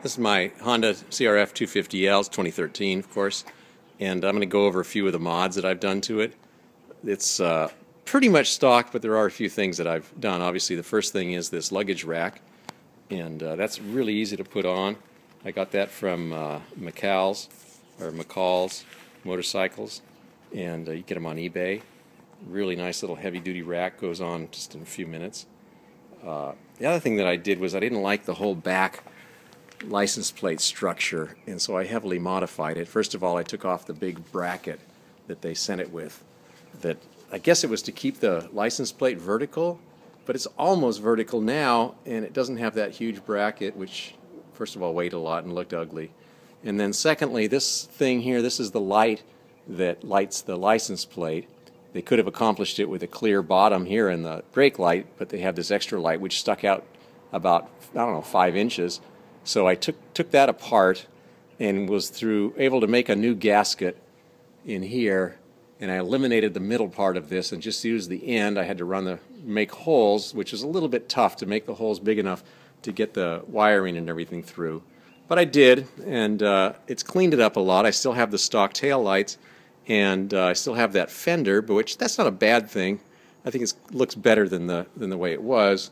This is my Honda CRF250L, it's 2013 of course, and I'm going to go over a few of the mods that I've done to it. It's pretty much stock, but there are a few things that I've done. Obviously the first thing is this luggage rack, and that's really easy to put on. I got that from McCall's Motorcycles, and you get them on eBay. Really nice little heavy-duty rack, goes on just in a few minutes. The other thing that I did was I didn't like the whole back license plate structure, and so I heavily modified it. First of all, I took off the big bracket that they sent it with. That I guess it was to keep the license plate vertical, but it's almost vertical now, and it doesn't have that huge bracket, which first of all weighed a lot and looked ugly. And then secondly, this thing here, this is the light that lights the license plate. They could have accomplished it with a clear bottom here in the brake light, but they have this extra light which stuck out about, I don't know, 5 inches. So I took that apart and was able to make a new gasket in here, and I eliminated the middle part of this and just used the end. I had to make holes, which is a little bit tough to make the holes big enough to get the wiring and everything through. But I did, and it's cleaned it up a lot. I still have the stock tail lights, and I still have that fender, but that's not a bad thing. I think it looks better than the way it was.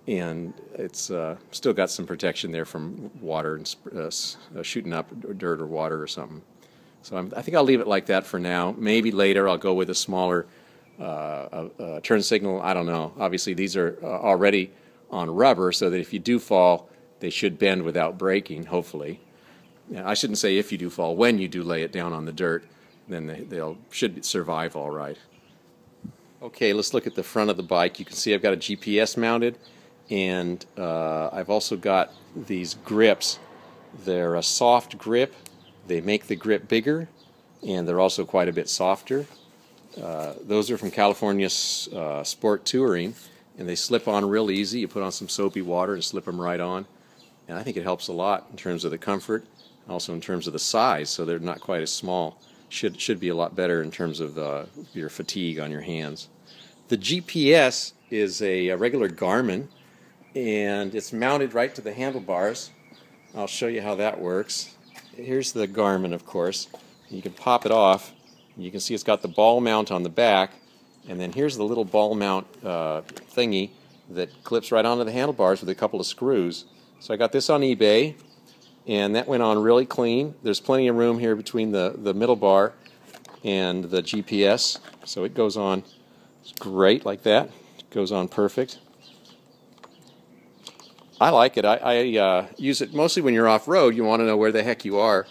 And it's still got some protection there from water and shooting up dirt or water or something. So I think I'll leave it like that for now. Maybe later I'll go with a smaller turn signal. I don't know. Obviously these are already on rubber, so that if you do fall, they should bend without breaking, hopefully. I shouldn't say if you do fall. When you do lay it down on the dirt, then they should survive all right. Okay, let's look at the front of the bike. You can see I've got a GPS mounted. And I've also got these grips. They're a soft grip. They make the grip bigger, and they're also quite a bit softer. Those are from California Sport Touring, and they slip on real easy. You put on some soapy water and slip them right on. And I think it helps a lot in terms of the comfort, also in terms of the size, so they're not quite as small. Should be a lot better in terms of your fatigue on your hands. The GPS is a regular Garmin, and it's mounted right to the handlebars. I'll show you how that works. Here's the Garmin, of course. You can pop it off, and you can see it's got the ball mount on the back, and then here's the little ball mount thingy that clips right onto the handlebars with a couple of screws. So I got this on eBay, and that went on really clean. There's plenty of room here between the middle bar and the GPS, so it goes on great like that. It goes on perfect. I like it. I use it mostly when you're off-road. You want to know where the heck you are,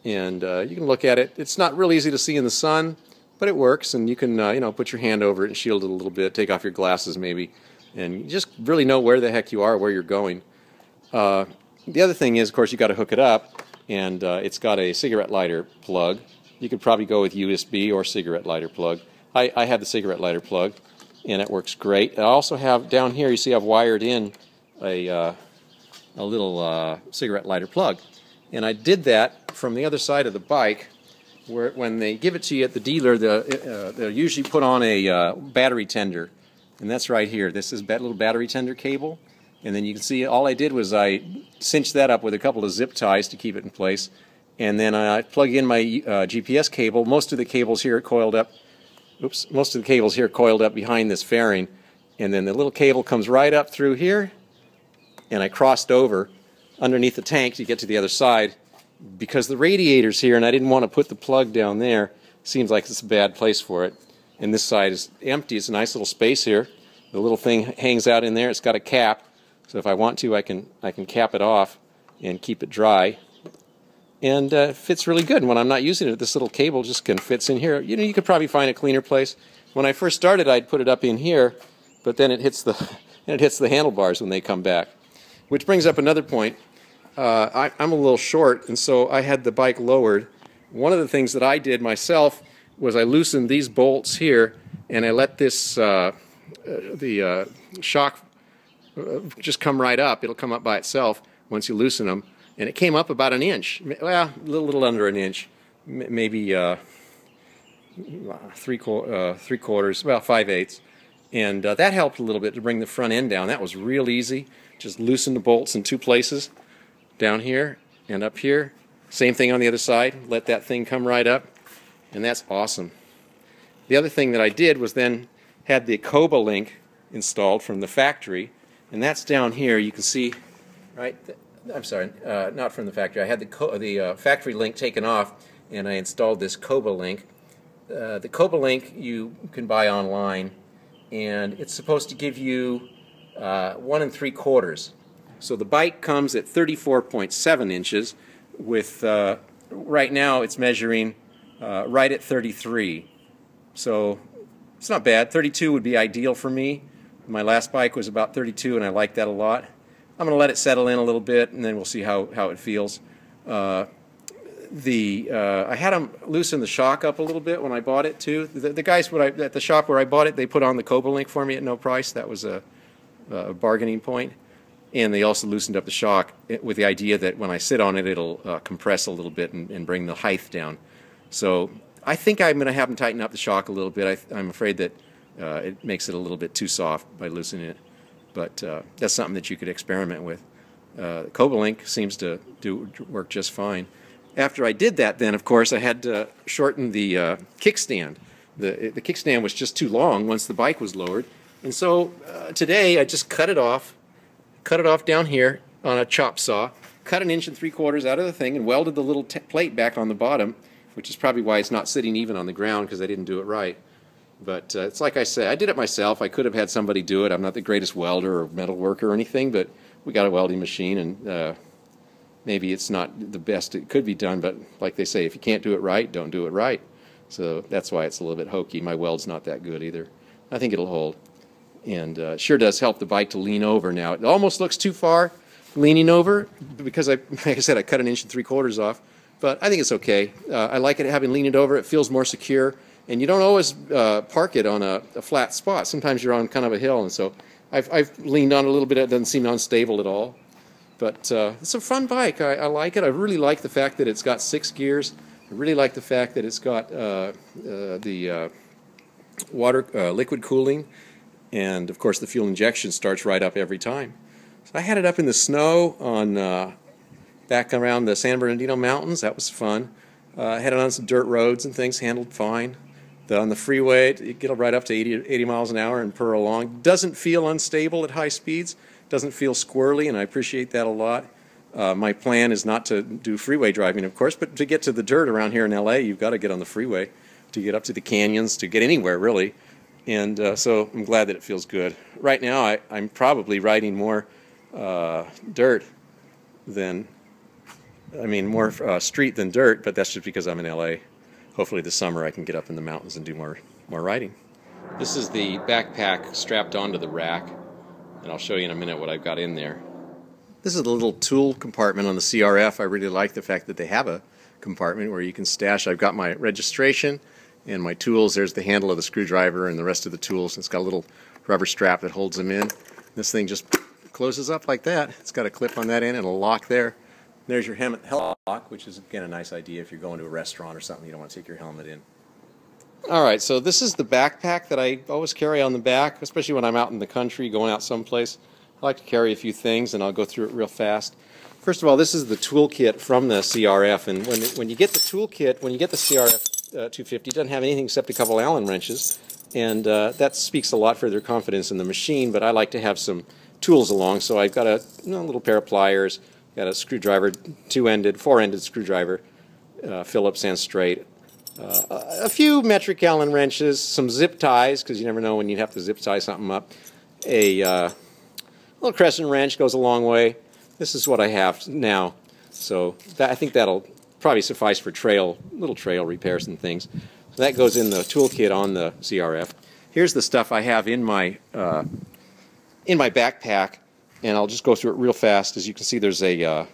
and you can look at it. It's not real easy to see in the sun, but it works, and you can put your hand over it and shield it a little bit, take off your glasses maybe, and you just really know where the heck you are, where you're going. The other thing is, of course, you got to hook it up, and it's got a cigarette lighter plug. You could probably go with USB or cigarette lighter plug. I have the cigarette lighter plug, and it works great. I also have down here, you see I've wired in a little cigarette lighter plug, and I did that from the other side of the bike, where when they give it to you at the dealer, they'll usually put on a battery tender, and that's right here. This is that little battery tender cable, and then you can see all I did was I cinched that up with a couple of zip ties to keep it in place, and then I plug in my GPS cable. Most of the cables here are coiled up. Most of the cables here are coiled up behind this fairing, and then the little cable comes right up through here. And I crossed over underneath the tank to get to the other side because the radiator's here, and I didn't want to put the plug down there. Seems like it's a bad place for it. And this side is empty. It's a nice little space here. The little thing hangs out in there. It's got a cap, so if I want to, I can cap it off and keep it dry. And it fits really good. And when I'm not using it, this little cable just fits in here. You could probably find a cleaner place. When I first started, I'd put it up in here, but then it hits the handlebars when they come back. Which brings up another point. I'm a little short, and so I had the bike lowered. One of the things that I did myself was I loosened these bolts here, and I let this the shock just come right up. It'll come up by itself once you loosen them, and it came up about an inch. Well, a little under an inch, maybe 3/4, about 5/8. And that helped a little bit to bring the front end down. That was real easy. Just loosen the bolts in two places, down here and up here. Same thing on the other side. Let that thing come right up, and that's awesome. The other thing that I did was then had the Coba link installed from the factory, and that's down here. You can see, right? I'm sorry, not from the factory. I had the factory link taken off, and I installed this Coba link. The Coba link you can buy online, and it's supposed to give you 1 3/4. So the bike comes at 34.7 inches. With right now it's measuring right at 33. So it's not bad. 32 would be ideal for me. My last bike was about 32, and I like that a lot. I'm going to let it settle in a little bit, and then we'll see how it feels. I had them loosen the shock up a little bit when I bought it too. The guys at the shop where I bought it, they put on the Coba link for me at no price. That was a bargaining point. And they also loosened up the shock with the idea that when I sit on it, it'll compress a little bit and bring the height down. So I think I'm going to have them tighten up the shock a little bit. I'm afraid that it makes it a little bit too soft by loosening it. But that's something that you could experiment with. Coba link seems to work just fine. After I did that, then, of course, I had to shorten the kickstand. The kickstand was just too long once the bike was lowered. And so today I just cut it off down here on a chop saw, cut 1 3/4 out of the thing, and welded the little plate back on the bottom, which is probably why it's not sitting even on the ground, because I didn't do it right. But it's like I said, I did it myself. I could have had somebody do it. I'm not the greatest welder or metal worker or anything, but we got a welding machine, and maybe it's not the best it could be done, but like they say, if you can't do it right, don't do it right. So that's why it's a little bit hokey. My weld's not that good either. I think it'll hold. And it sure does help the bike to lean over now. It almost looks too far leaning over because, like I said, I cut 1 3/4 off. But I think it's okay. I like it having leaned over. It feels more secure. And you don't always park it on a flat spot. Sometimes you're on kind of a hill. And so I've leaned on a little bit. It doesn't seem unstable at all. But it's a fun bike. I like it. I really like the fact that it's got 6 gears. I really like the fact that it's got the liquid cooling. And, of course, the fuel injection starts right up every time. So I had it up in the snow on back around the San Bernardino Mountains. That was fun. I had it on some dirt roads and things, handled fine. On the freeway, it get right up to 80 miles an hour and purr along. Doesn't feel unstable at high speeds. Doesn't feel squirrely, and I appreciate that a lot. My plan is not to do freeway driving, of course, but to get to the dirt around here in LA, you've got to get on the freeway to get up to the canyons, to get anywhere, really. And so I'm glad that it feels good. Right now, I'm probably riding more dirt than, more street than dirt, but that's just because I'm in LA. Hopefully this summer I can get up in the mountains and do more riding. This is the backpack strapped onto the rack, and I'll show you in a minute what I've got in there. This is the little tool compartment on the CRF. I really like the fact that they have a compartment where you can stash. I've got my registration and my tools. There's the handle of the screwdriver and the rest of the tools. It's got a little rubber strap that holds them in. This thing just closes up like that. It's got a clip on that end and a lock there. There's your helmet lock, which is, again, a nice idea if you're going to a restaurant or something. You don't want to take your helmet in. All right, so this is the backpack that I always carry on the back, especially when I'm out in the country, going out someplace. I like to carry a few things, and I'll go through it real fast. First of all, this is the toolkit from the CRF, and when you get the toolkit, when you get the CRF250, it doesn't have anything except a couple Allen wrenches, and that speaks a lot for their confidence in the machine, but I like to have some tools along, so I've got a little pair of pliers, got a screwdriver, four-ended screwdriver, Phillips and straight, a few metric Allen wrenches, some zip ties, because you never know when you'd have to zip tie something up, a little crescent wrench goes a long way. This is what I have now, so I think that'll probably suffice for little trail repairs and things. So that goes in the toolkit on the CRF. Here's the stuff I have in my backpack, and I'll just go through it real fast. As you can see, there's a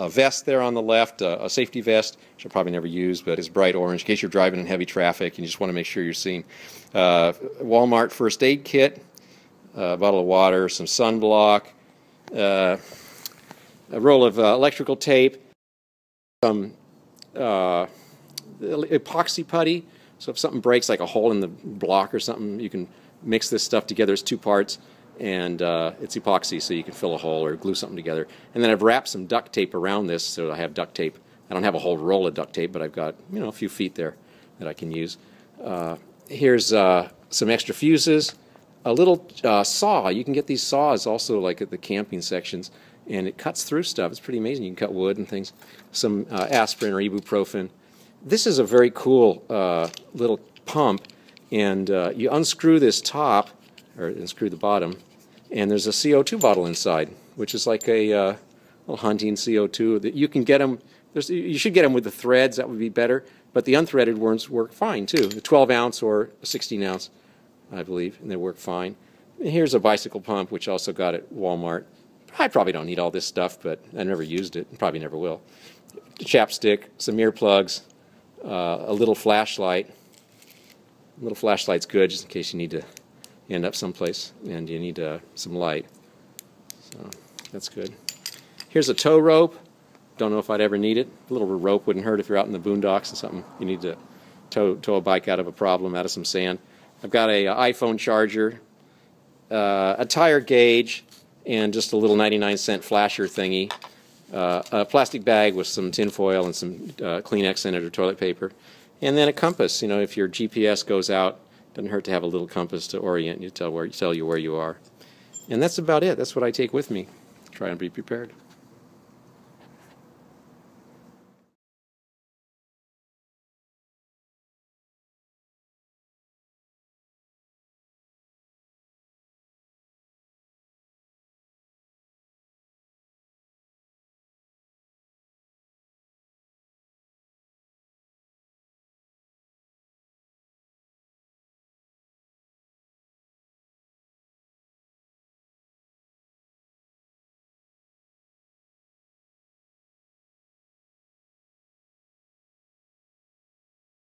vest there on the left, a safety vest, which I'll probably never use, but it's bright orange in case you're driving in heavy traffic and you just want to make sure you're seen. Walmart first aid kit, a bottle of water, some sunblock, a roll of electrical tape, some epoxy putty, so if something breaks, like a hole in the block or something, you can mix this stuff together as 2 parts. and it's epoxy, so you can fill a hole or glue something together. And then I've wrapped some duct tape around this, so I have duct tape. I don't have a whole roll of duct tape, but I've got, you know, a few feet there that I can use. Here's some extra fuses, a little saw. You can get these saws also like at the camping sections, and it cuts through stuff. It's pretty amazing. You can cut wood and things. Some aspirin or ibuprofen. This is a very cool little pump, and you unscrew this top, or unscrew the bottom, and there's a CO2 bottle inside, which is like a little hunting CO2. That you can get them. You should get them with the threads. That would be better. But the unthreaded ones work fine too. A 12-ounce or a 16-ounce, I believe, and they work fine. And here's a bicycle pump, which I also got at Walmart. I probably don't need all this stuff, but I never used it, and probably never will. A chapstick, some earplugs, a little flashlight. A little flashlight's good, just in case you need to end up someplace and you need some light. So that's good. Here's a tow rope. Don't know if I'd ever need it. A little rope wouldn't hurt if you're out in the boondocks and something. You need to tow a bike out of a problem, out of some sand. I've got a iPhone charger, a tire gauge, and just a little 99-cent flasher thingy. A plastic bag with some tin foil and some Kleenex in it or toilet paper. And then a compass. You know, if your GPS goes out, it doesn't hurt to have a little compass to orient you, tell you where you are. And that's about it. That's what I take with me. Try and be prepared.